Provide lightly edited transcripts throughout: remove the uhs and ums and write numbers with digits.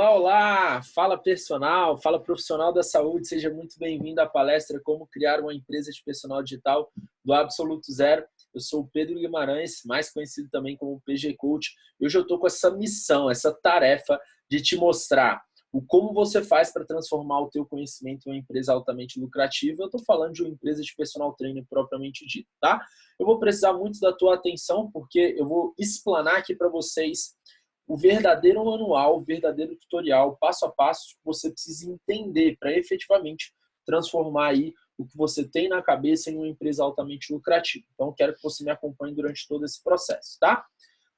Olá, olá! Fala personal, fala profissional da saúde, seja muito bem-vindo à palestra Como Criar uma Empresa de Personal Digital do Absoluto Zero. Eu sou o Pedro Guimarães, mais conhecido também como PG Coach. E hoje eu estou com essa missão, essa tarefa de te mostrar o como você faz para transformar o teu conhecimento em uma empresa altamente lucrativa. Eu estou falando de uma empresa de personal trainer propriamente dito, tá? Eu vou precisar muito da tua atenção, porque eu vou explanar aqui para vocês o verdadeiro manual, o verdadeiro tutorial, passo a passo, que você precisa entender para efetivamente transformar aí o que você tem na cabeça em uma empresa altamente lucrativa. Então, quero que você me acompanhe durante todo esse processo, tá?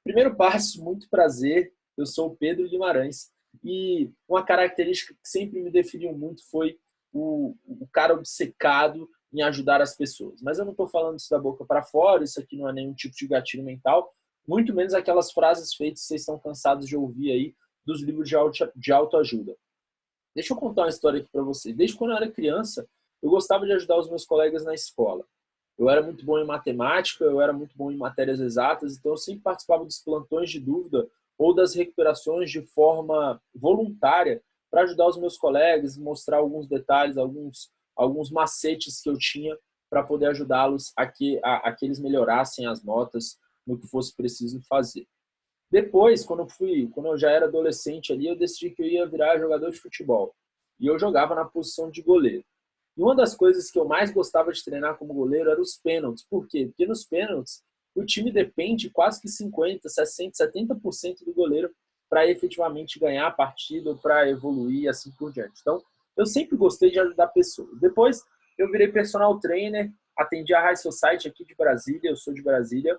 Primeiro passo, muito prazer, eu sou o Pedro Guimarães e uma característica que sempre me definiu muito foi o cara obcecado em ajudar as pessoas. Mas eu não estou falando isso da boca para fora, isso aqui não é nenhum tipo de gatilho mental, muito menos aquelas frases feitas que vocês estão cansados de ouvir aí dos livros de autoajuda. Deixa eu contar uma história aqui para vocês. Desde quando eu era criança, eu gostava de ajudar os meus colegas na escola. Eu era muito bom em matemática, eu era muito bom em matérias exatas, então eu sempre participava dos plantões de dúvida ou das recuperações de forma voluntária para ajudar os meus colegas, mostrar alguns detalhes, alguns macetes que eu tinha para poder ajudá-los a que eles melhorassem as notas no que fosse preciso fazer. Depois, quando eu já era adolescente ali, eu decidi que eu ia virar jogador de futebol. E eu jogava na posição de goleiro. E uma das coisas que eu mais gostava de treinar como goleiro era os pênaltis. Por quê? Porque nos pênaltis, o time depende quase que 50%, 60%, 70% do goleiro para efetivamente ganhar a partida ou para evoluir e assim por diante. Então, eu sempre gostei de ajudar pessoas. Depois, eu virei personal trainer, atendi a High Society aqui de Brasília, eu sou de Brasília.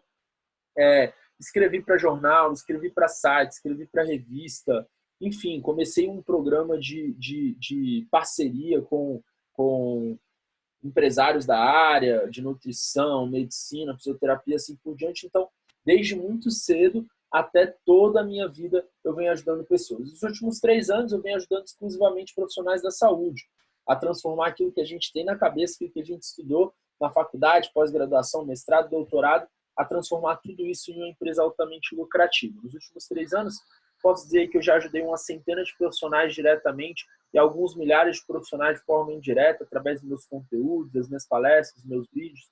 Escrevi para jornal, escrevi para site, escrevi para revista, enfim, comecei um programa de parceria com empresários da área, de nutrição, medicina, fisioterapia, assim por diante. Então, desde muito cedo até toda a minha vida, eu venho ajudando pessoas. Nos últimos 3 anos, eu venho ajudando exclusivamente profissionais da saúde a transformar aquilo que a gente tem na cabeça, aquilo que a gente estudou na faculdade, pós-graduação, mestrado, doutorado, a transformar tudo isso em uma empresa altamente lucrativa. Nos últimos 3 anos, posso dizer que eu já ajudei uma centena de profissionais diretamente e alguns milhares de profissionais de forma indireta, através dos meus conteúdos, das minhas palestras, dos meus vídeos,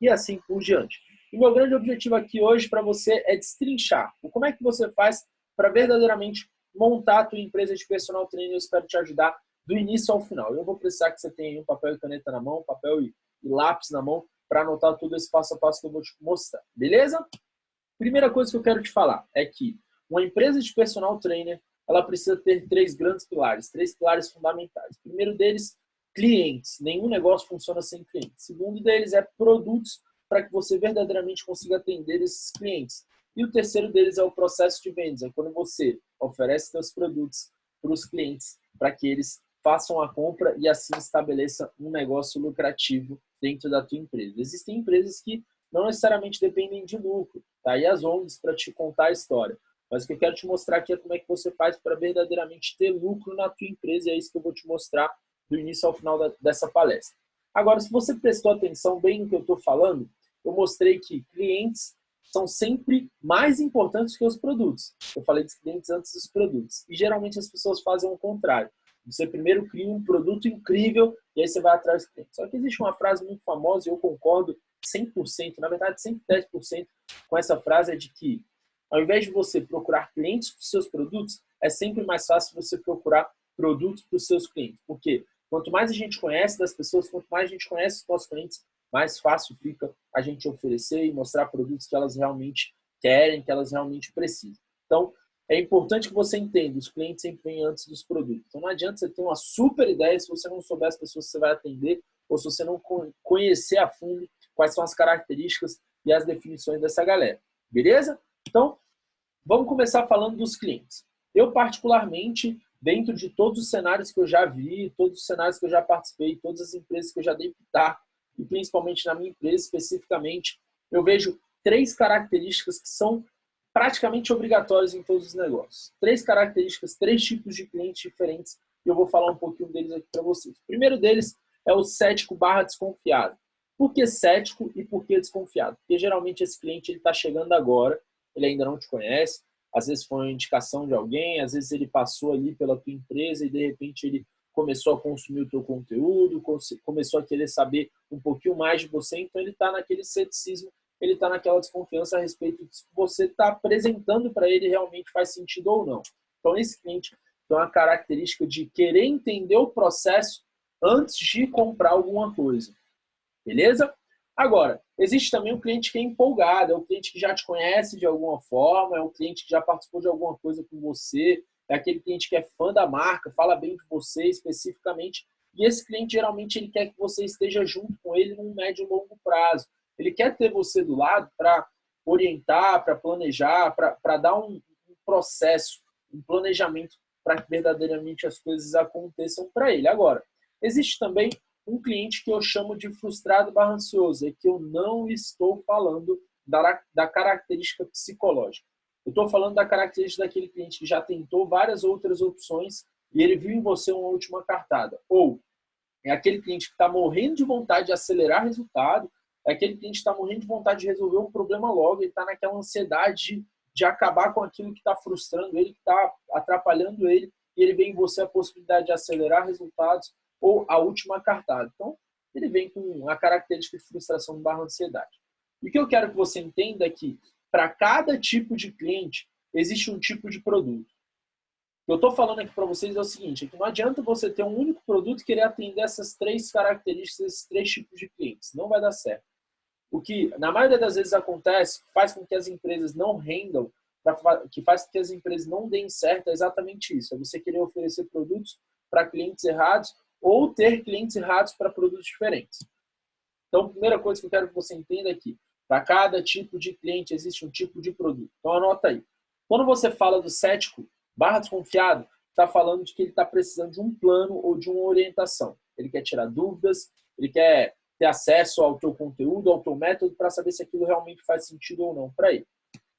e assim por diante. E meu grande objetivo aqui hoje para você é destrinchar como é que você faz para verdadeiramente montar a tua empresa de personal trainer. Eu espero te ajudar do início ao final. Eu vou precisar que você tenha um papel e caneta na mão, papel e lápis na mão, para anotar todo esse passo a passo que eu vou te mostrar, beleza? Primeira coisa que eu quero te falar é que uma empresa de personal trainer, ela precisa ter 3 grandes pilares, 3 pilares fundamentais. O primeiro deles, clientes. Nenhum negócio funciona sem clientes. O segundo deles é produtos, para que você verdadeiramente consiga atender esses clientes. E o terceiro deles é o processo de vendas, é quando você oferece seus produtos para os clientes, para que eles façam a compra e assim estabeleça um negócio lucrativo dentro da tua empresa. Existem empresas que não necessariamente dependem de lucro, tá aí as ONGs para te contar a história. Mas o que eu quero te mostrar aqui é como é que você faz para verdadeiramente ter lucro na tua empresa, e é isso que eu vou te mostrar do início ao final dessa palestra. Agora, se você prestou atenção bem no que eu estou falando, eu mostrei que clientes são sempre mais importantes que os produtos. Eu falei dos clientes antes dos produtos. E geralmente as pessoas fazem o contrário. Você primeiro cria um produto incrível e aí você vai atrás dos clientes. Só que existe uma frase muito famosa e eu concordo 100%, na verdade 110% com essa frase, é de que ao invés de você procurar clientes para os seus produtos, é sempre mais fácil você procurar produtos para os seus clientes. Porque quanto mais a gente conhece das pessoas, quanto mais a gente conhece os nossos clientes, mais fácil fica a gente oferecer e mostrar produtos que elas realmente querem, que elas realmente precisam. Então, é importante que você entenda, os clientes sempre vêm antes dos produtos. Então, não adianta você ter uma super ideia se você não souber as pessoas que você vai atender ou se você não conhecer a fundo quais são as características e as definições dessa galera. Beleza? Então, vamos começar falando dos clientes. Eu, particularmente, dentro de todos os cenários que eu já vi, todos os cenários que eu já participei, todas as empresas que eu já dei pitaco, e principalmente na minha empresa especificamente, eu vejo 3 características que são praticamente obrigatórias em todos os negócios. 3 características, 3 tipos de clientes diferentes, e eu vou falar um pouquinho deles aqui para vocês. O primeiro deles é o cético/desconfiado. Por que cético e por que desconfiado? Porque geralmente esse cliente está chegando agora, ele ainda não te conhece, às vezes foi uma indicação de alguém, às vezes ele passou ali pela tua empresa e de repente ele começou a consumir o teu conteúdo, começou a querer saber um pouquinho mais de você, então ele está naquele ceticismo, ele está naquela desconfiança a respeito de se você está apresentando para ele realmente faz sentido ou não. Então esse cliente tem uma característica de querer entender o processo antes de comprar alguma coisa. Beleza? Agora, existe também um cliente que é empolgado, é o cliente que já te conhece de alguma forma, é um cliente que já participou de alguma coisa com você, é aquele cliente que é fã da marca, fala bem de você especificamente, e esse cliente geralmente ele quer que você esteja junto com ele num médio e longo prazo. Ele quer ter você do lado para orientar, para planejar, para dar um processo, um planejamento para que verdadeiramente as coisas aconteçam para ele. Agora, existe também um cliente que eu chamo de frustrado / ansioso, é que eu não estou falando da característica psicológica. Eu estou falando da característica daquele cliente que já tentou várias outras opções e ele viu em você uma última cartada. Ou é aquele cliente que está morrendo de vontade de acelerar resultado, é aquele cliente que está morrendo de vontade de resolver um problema logo, ele está naquela ansiedade de acabar com aquilo que está frustrando ele, que está atrapalhando ele, e ele vê em você a possibilidade de acelerar resultados ou a última cartada. Então, ele vem com a característica de frustração / ansiedade. E o que eu quero que você entenda é que, para cada tipo de cliente, existe um tipo de produto. O que eu estou falando aqui para vocês é o seguinte, é que não adianta você ter um único produto e querer atender essas 3 características, esses 3 tipos de clientes. Não vai dar certo. O que, na maioria das vezes, acontece, faz com que as empresas não rendam, que faz com que as empresas não deem certo, é exatamente isso. É você querer oferecer produtos para clientes errados ou ter clientes errados para produtos diferentes. Então, a primeira coisa que eu quero que você entenda é que para cada tipo de cliente existe um tipo de produto. Então, anota aí. Quando você fala do cético / desconfiado, está falando de que ele está precisando de um plano ou de uma orientação. Ele quer tirar dúvidas, ele quer ter acesso ao teu conteúdo, ao teu método, para saber se aquilo realmente faz sentido ou não para ele.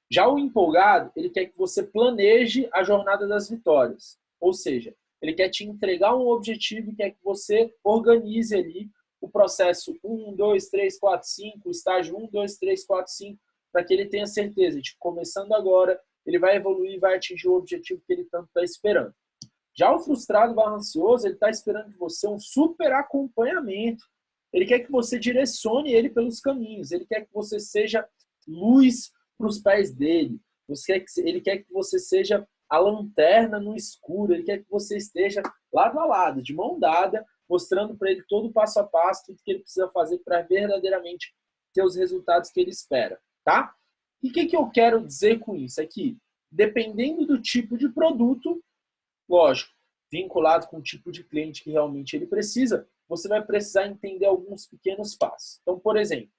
Já o empolgado, ele quer que você planeje a jornada das vitórias. Ou seja, ele quer te entregar um objetivo e quer que você organize ali o processo 1, 2, 3, 4, 5, o estágio 1, 2, 3, 4, 5, para que ele tenha certeza de que, começando agora, ele vai evoluir e vai atingir o objetivo que ele tanto está esperando. Já o frustrado / ansioso, ele está esperando de você um super acompanhamento. Ele quer que você direcione ele pelos caminhos. Ele quer que você seja luz para os pés dele. Ele quer que você seja a lanterna no escuro. Ele quer que você esteja lado a lado, de mão dada, mostrando para ele todo o passo a passo, tudo que ele precisa fazer para verdadeiramente ter os resultados que ele espera. Tá? E o que eu quero dizer com isso? É que, dependendo do tipo de produto, lógico, vinculado com o tipo de cliente que realmente ele precisa, você vai precisar entender alguns pequenos passos. Então, por exemplo,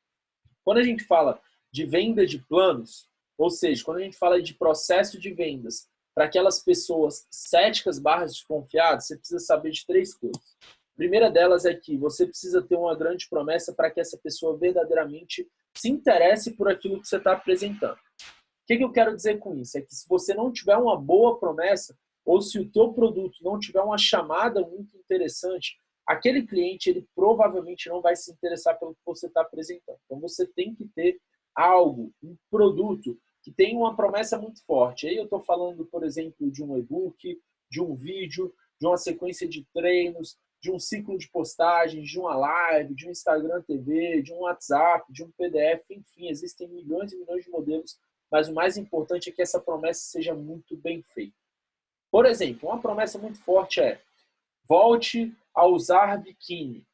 quando a gente fala de venda de planos, ou seja, quando a gente fala de processo de vendas para aquelas pessoas céticas / desconfiadas, você precisa saber de 3 coisas. A primeira delas é que você precisa ter uma grande promessa para que essa pessoa verdadeiramente se interesse por aquilo que você está apresentando. O que eu quero dizer com isso? É que se você não tiver uma boa promessa, ou se o teu produto não tiver uma chamada muito interessante, aquele cliente ele provavelmente não vai se interessar pelo que você está apresentando. Então você tem que ter algo, um produto que tenha uma promessa muito forte. Aí eu estou falando, por exemplo, de um e-book, de um vídeo, de uma sequência de treinos, de um ciclo de postagens, de uma live, de um Instagram TV, de um WhatsApp, de um PDF, enfim, existem milhões e milhões de modelos, mas o mais importante é que essa promessa seja muito bem feita. Por exemplo, uma promessa muito forte é: volte a usar biquíni.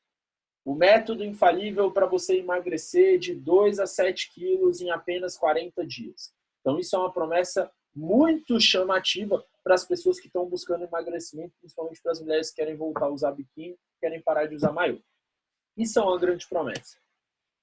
O método infalível para você emagrecer de 2 a 7 quilos em apenas 40 dias. Então, isso é uma promessa muito chamativa para as pessoas que estão buscando emagrecimento, principalmente para as mulheres que querem voltar a usar biquíni, querem parar de usar maiô. Isso é uma grande promessa.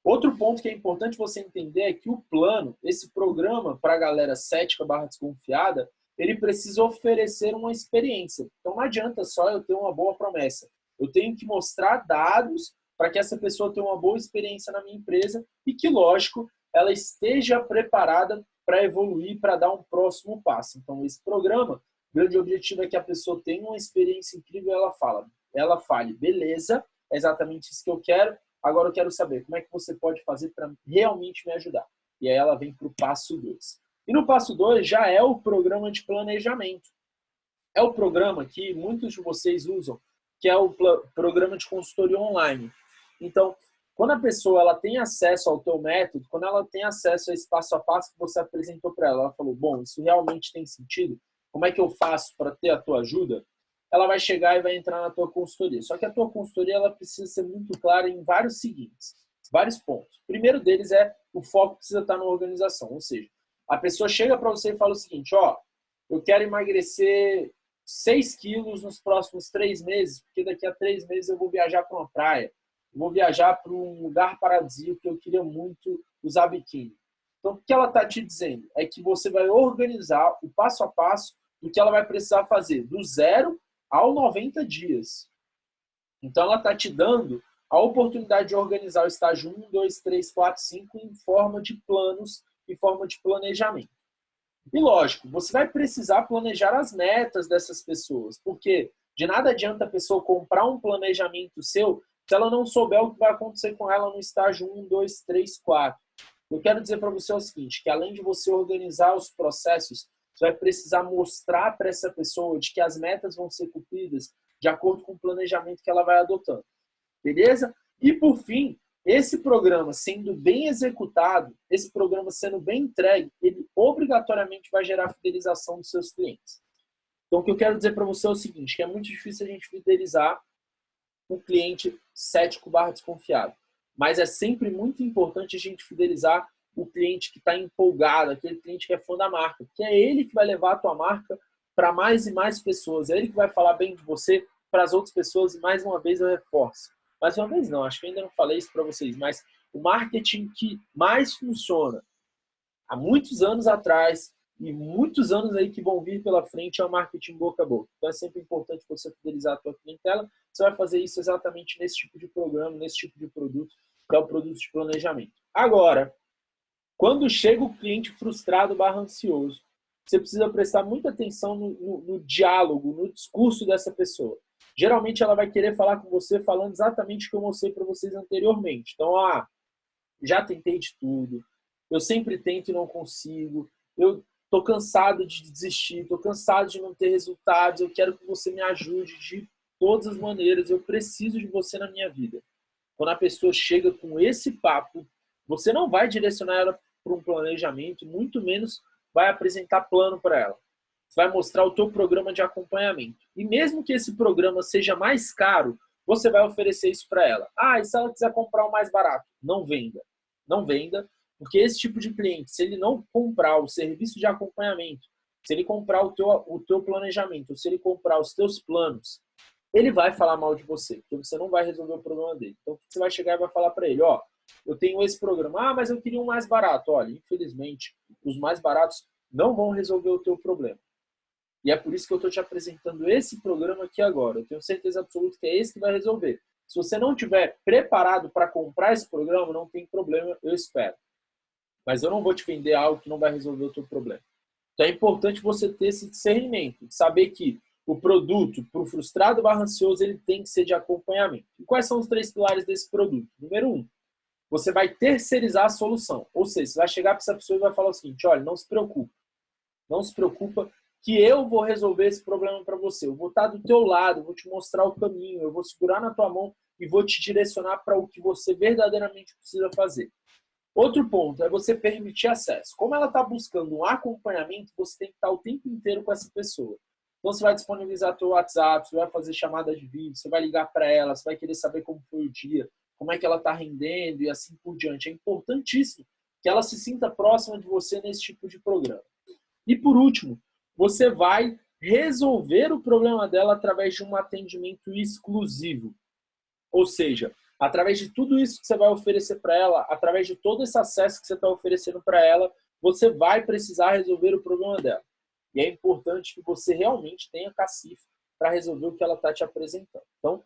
Outro ponto que é importante você entender é que o plano, esse programa para a galera cética / desconfiada, ele precisa oferecer uma experiência. Então não adianta só eu ter uma boa promessa. Eu tenho que mostrar dados para que essa pessoa tenha uma boa experiência na minha empresa e que, lógico, ela esteja preparada para evoluir, para dar um próximo passo. Então esse programa, o grande objetivo é que a pessoa tenha uma experiência incrível e ela fale, beleza, é exatamente isso que eu quero, agora eu quero saber como é que você pode fazer para realmente me ajudar. E aí ela vem para o passo 2. E no passo 2 já é o programa de planejamento. É o programa que muitos de vocês usam, que é o programa de consultoria online. Então, quando a pessoa ela tem acesso ao teu método, quando ela tem acesso a esse passo a passo que você apresentou para ela, ela falou, bom, isso realmente tem sentido? Como é que eu faço para ter a tua ajuda? Ela vai chegar e vai entrar na tua consultoria. Só que a tua consultoria ela precisa ser muito clara em vários pontos. O primeiro deles é o foco precisa estar na organização. Ou seja, a pessoa chega para você e fala o seguinte, ó, eu quero emagrecer 6 quilos nos próximos 3 meses, porque daqui a 3 meses eu vou viajar para uma praia, eu vou viajar para um lugar paradisíaco que eu queria muito usar biquíni. Então, o que ela está te dizendo é que você vai organizar o passo a passo do que ela vai precisar fazer, do 0 ao 90 dias. Então, ela está te dando a oportunidade de organizar o estágio 1, 2, 3, 4, 5 em forma de planos, em forma de planejamento. E lógico, você vai precisar planejar as metas dessas pessoas, porque de nada adianta a pessoa comprar um planejamento seu se ela não souber o que vai acontecer com ela no estágio 1, 2, 3, 4. Eu quero dizer para você o seguinte, que além de você organizar os processos, você vai precisar mostrar para essa pessoa de que as metas vão ser cumpridas de acordo com o planejamento que ela vai adotando. Beleza? E por fim, esse programa sendo bem executado, esse programa sendo bem entregue, ele obrigatoriamente vai gerar fidelização dos seus clientes. Então, o que eu quero dizer para você é o seguinte, que é muito difícil a gente fidelizar um cliente cético/desconfiado. Mas é sempre muito importante a gente fidelizar o cliente que está empolgado, aquele cliente que é fã da marca, que é ele que vai levar a tua marca para mais e mais pessoas, é ele que vai falar bem de você para as outras pessoas, e mais uma vez eu reforço. Mais uma vez não, acho que eu ainda não falei isso para vocês, mas o marketing que mais funciona há muitos anos atrás e muitos anos aí que vão vir pela frente é o marketing boca a boca. Então é sempre importante você fidelizar a tua clientela. Você vai fazer isso exatamente nesse tipo de programa, nesse tipo de produto, que é o produto de planejamento. Agora, quando chega o cliente frustrado/ansioso, você precisa prestar muita atenção no diálogo, no discurso dessa pessoa. Geralmente ela vai querer falar com você falando exatamente o que eu mostrei para vocês anteriormente. Então, já tentei de tudo, eu sempre tento e não consigo, eu estou cansado de desistir, estou cansado de não ter resultados, eu quero que você me ajude de todas as maneiras, eu preciso de você na minha vida. Quando a pessoa chega com esse papo, você não vai direcionar ela para um planejamento, muito menos vai apresentar plano para ela. Você vai mostrar o teu programa de acompanhamento. E mesmo que esse programa seja mais caro, você vai oferecer isso para ela. E se ela quiser comprar o mais barato? Não venda. Não venda, porque esse tipo de cliente, se ele não comprar o serviço de acompanhamento, se ele comprar o teu planejamento, se ele comprar os teus planos, ele vai falar mal de você, porque você não vai resolver o problema dele. Então, você vai chegar e vai falar para ele, eu tenho esse programa, mas eu queria um mais barato. Olha, infelizmente, os mais baratos não vão resolver o teu problema. E é por isso que eu estou te apresentando esse programa aqui agora. Eu tenho certeza absoluta que é esse que vai resolver. Se você não estiver preparado para comprar esse programa, não tem problema, eu espero. Mas eu não vou te vender algo que não vai resolver o teu problema. Então é importante você ter esse discernimento, de saber que o produto, para o frustrado/ansioso, ele tem que ser de acompanhamento. E quais são os 3 pilares desse produto? Número 1, você vai terceirizar a solução. Ou seja, você vai chegar para essa pessoa e vai falar o seguinte, olha, não se preocupa. Não se preocupa que eu vou resolver esse problema para você. Eu vou estar do teu lado, eu vou te mostrar o caminho, eu vou segurar na tua mão e vou te direcionar para o que você verdadeiramente precisa fazer. Outro ponto é você permitir acesso. Como ela está buscando um acompanhamento, você tem que estar o tempo inteiro com essa pessoa. Então você vai disponibilizar teu WhatsApp, você vai fazer chamada de vídeo, você vai ligar para ela, você vai querer saber como foi o dia, como é que ela está rendendo e assim por diante. É importantíssimo que ela se sinta próxima de você nesse tipo de programa. E por último, você vai resolver o problema dela através de um atendimento exclusivo. Ou seja, através de tudo isso que você vai oferecer para ela, através de todo esse acesso que você está oferecendo para ela, você vai precisar resolver o problema dela. E é importante que você realmente tenha cacife para resolver o que ela está te apresentando. Então,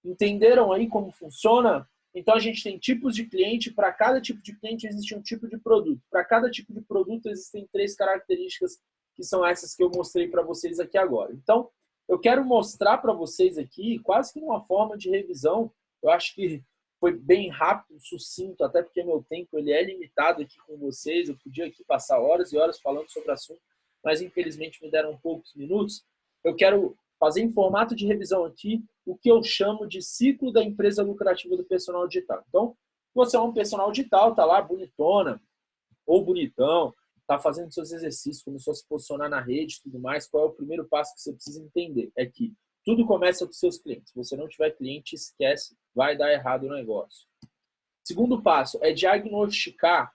entenderam aí como funciona? Então, a gente tem tipos de cliente, para cada tipo de cliente existe um tipo de produto. Para cada tipo de produto existem 3 características que são essas que eu mostrei para vocês aqui agora. Então, eu quero mostrar para vocês aqui, quase que uma forma de revisão, eu acho que foi bem rápido, sucinto, até porque meu tempo ele é limitado aqui com vocês. Eu podia aqui passar horas e horas falando sobre o assunto, mas infelizmente me deram poucos minutos. Eu quero fazer em formato de revisão aqui o que eu chamo de ciclo da empresa lucrativa do personal digital. Então, você é um personal digital, tá lá bonitona ou bonitão, tá fazendo seus exercícios, começou a se posicionar na rede e tudo mais. Qual é o primeiro passo que você precisa entender? É que tudo começa com seus clientes. Se você não tiver cliente, esquece, vai dar errado o negócio. Segundo passo é diagnosticar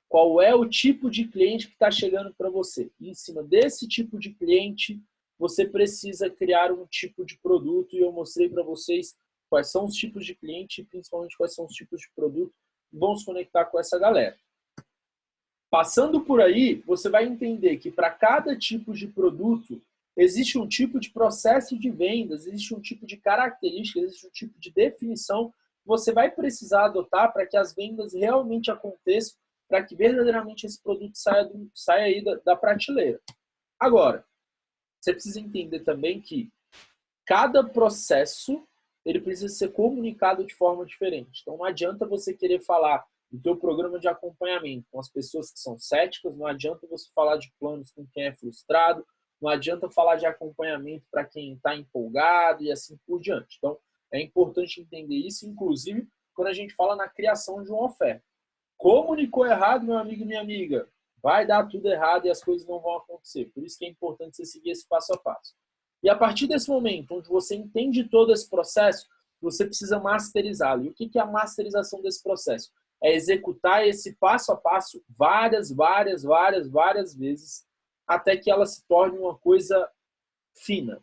qual é o tipo de cliente que está chegando para você. E em cima desse tipo de cliente, você precisa criar um tipo de produto. E eu mostrei para vocês quais são os tipos de cliente e principalmente quais são os tipos de produto que vão se conectar com essa galera. Passando por aí, você vai entender que para cada tipo de produto, existe um tipo de processo de vendas, existe um tipo de característica, existe um tipo de definição que você vai precisar adotar para que as vendas realmente aconteçam, para que verdadeiramente esse produto saia aí da prateleira. Agora, você precisa entender também que cada processo ele precisa ser comunicado de forma diferente. Então, não adianta você querer falar do teu programa de acompanhamento com as pessoas que são céticas, não adianta você falar de planos com quem é frustrado, não adianta falar de acompanhamento para quem está empolgado e assim por diante. Então, é importante entender isso, inclusive, quando a gente fala na criação de uma oferta. Comunicou errado, meu amigo e minha amiga, vai dar tudo errado e as coisas não vão acontecer. Por isso que é importante você seguir esse passo a passo. E a partir desse momento, onde você entende todo esse processo, você precisa masterizá-lo. E o que é a masterização desse processo? É executar esse passo a passo várias vezes, até que ela se torne uma coisa fina.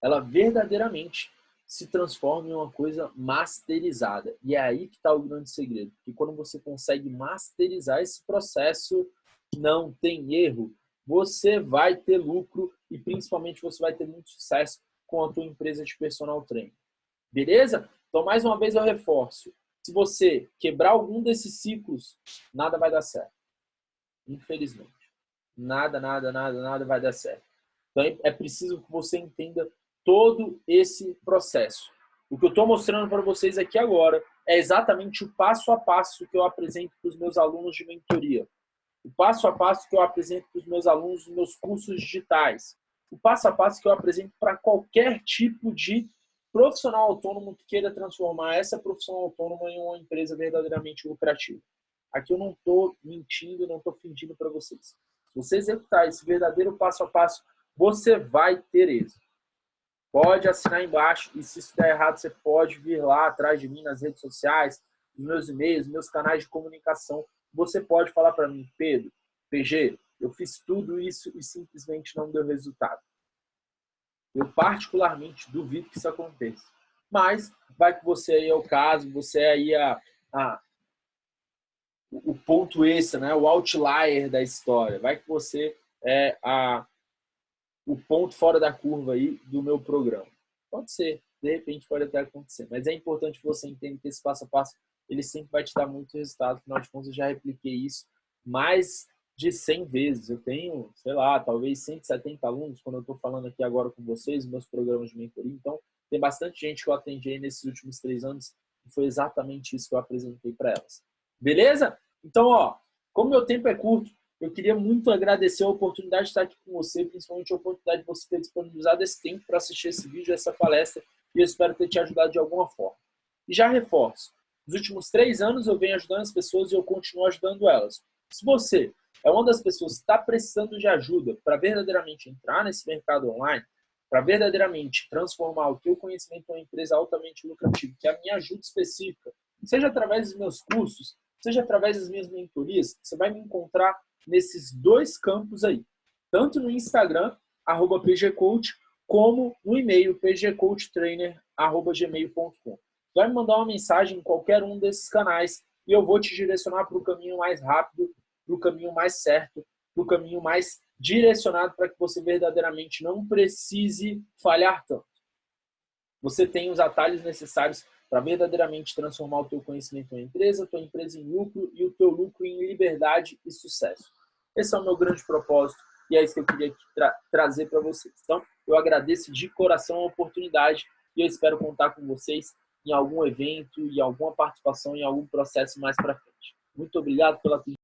Ela verdadeiramente se transforma em uma coisa masterizada. E é aí que está o grande segredo. Porque quando você consegue masterizar esse processo, não tem erro. Você vai ter lucro e principalmente você vai ter muito sucesso com a tua empresa de personal trainer. Beleza? Então, mais uma vez eu reforço. Se você quebrar algum desses ciclos, nada vai dar certo. Infelizmente. Nada vai dar certo. Então, é preciso que você entenda todo esse processo. O que eu estou mostrando para vocês aqui agora é exatamente o passo a passo que eu apresento para os meus alunos de mentoria. O passo a passo que eu apresento para os meus alunos nos meus cursos digitais. O passo a passo que eu apresento para qualquer tipo de profissional autônomo que queira transformar essa profissão autônoma em uma empresa verdadeiramente lucrativa. Aqui eu não estou mentindo, não estou fingindo para vocês. Se você executar esse verdadeiro passo a passo, você vai ter êxito. Pode assinar embaixo e se isso der errado, você pode vir lá atrás de mim nas redes sociais, nos meus e-mails, meus canais de comunicação. Você pode falar para mim, Pedro, PG, eu fiz tudo isso e simplesmente não deu resultado. Eu particularmente duvido que isso aconteça. Mas vai que você aí é o caso, você é aí o ponto extra, né? O outlier da história. Vai que você é o ponto fora da curva aí do meu programa. Pode ser, de repente pode até acontecer. Mas é importante que você entenda que esse passo a passo ele sempre vai te dar muito resultado. Afinal de contas, eu já repliquei isso mais de 100 vezes. Eu tenho, sei lá, talvez 170 alunos, quando eu estou falando aqui agora com vocês, meus programas de mentoria. Então, tem bastante gente que eu atendi aí nesses últimos 3 anos e foi exatamente isso que eu apresentei para elas. Beleza? Então, ó, como meu tempo é curto, eu queria muito agradecer a oportunidade de estar aqui com você, principalmente a oportunidade de você ter disponibilizado esse tempo para assistir esse vídeo, essa palestra, e eu espero ter te ajudado de alguma forma. E já reforço, nos últimos 3 anos eu venho ajudando as pessoas e eu continuo ajudando elas. Se você é uma das pessoas que está precisando de ajuda para verdadeiramente entrar nesse mercado online, para verdadeiramente transformar o teu conhecimento em uma empresa altamente lucrativa, que é a minha ajuda específica, seja através dos meus cursos, seja através das minhas mentorias, você vai me encontrar nesses 2 campos aí. Tanto no Instagram, @pgcoach, como no e-mail, pgcoachtrainer@gmail.com. Vai me mandar uma mensagem em qualquer um desses canais e eu vou te direcionar para o caminho mais rápido, para o caminho mais certo, para o caminho mais direcionado para que você verdadeiramente não precise falhar tanto. Você tem os atalhos necessários para verdadeiramente transformar o teu conhecimento em empresa, a tua empresa em lucro e o teu lucro em liberdade e sucesso. Esse é o meu grande propósito e é isso que eu queria trazer para vocês. Então, eu agradeço de coração a oportunidade e eu espero contar com vocês em algum evento, em alguma participação, em algum processo mais para frente. Muito obrigado pela atenção.